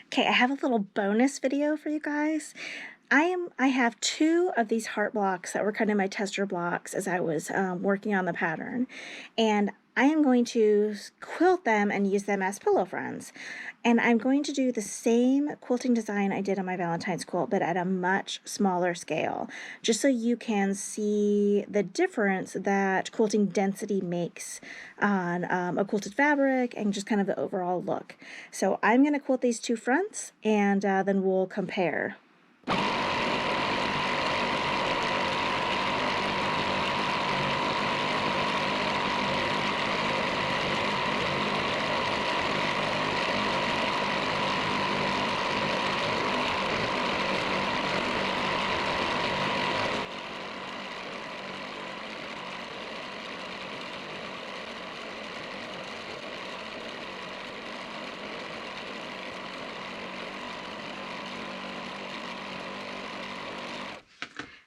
Okay, I have a little bonus video for you guys. I have two of these heart blocks that were kind of my tester blocks as I was working on the pattern, and I am going to quilt them and use them as pillow friends. And I'm going to do the same quilting design I did on my Valentine's quilt, but at a much smaller scale, just so you can see the difference that quilting density makes on a quilted fabric and just kind of the overall look. So I'm going to quilt these two fronts, and then we'll compare.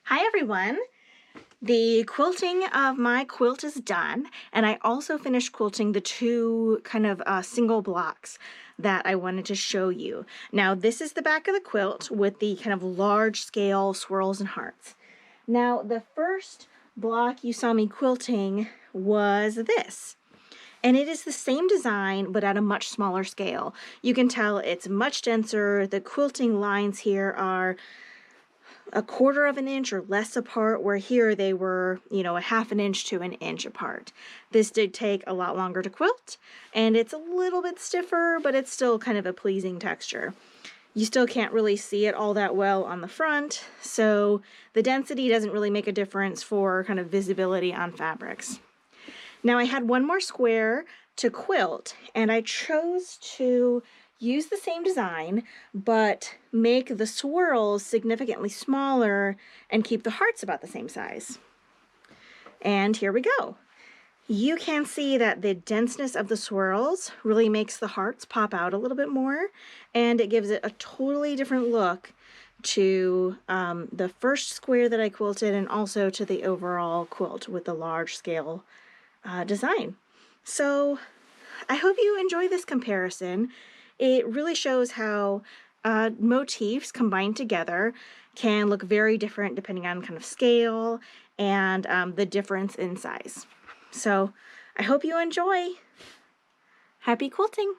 Hi everyone! The quilting of my quilt is done, and I also finished quilting the two kind of single blocks that I wanted to show you. Now this is the back of the quilt with the kind of large scale swirls and hearts. Now the first block you saw me quilting was this. And it is the same design, but at a much smaller scale. You can tell it's much denser. The quilting lines here are a 1/4 of an inch or less apart, where here they were, a 1/2 inch to an inch apart. This did take a lot longer to quilt, and it's a little bit stiffer, but it's still kind of a pleasing texture. You still can't really see it all that well on the front, so the density doesn't really make a difference for kind of visibility on fabrics. Now I had one more square to quilt, and I chose to use the same design, but make the swirls significantly smaller and keep the hearts about the same size. And here we go. You can see that the denseness of the swirls really makes the hearts pop out a little bit more, and it gives it a totally different look to the first square that I quilted, and also to the overall quilt with the large scale design. So I hope you enjoy this comparison. It really shows how motifs combined together can look very different depending on kind of scale and the difference in size. So I hope you enjoy. Happy quilting!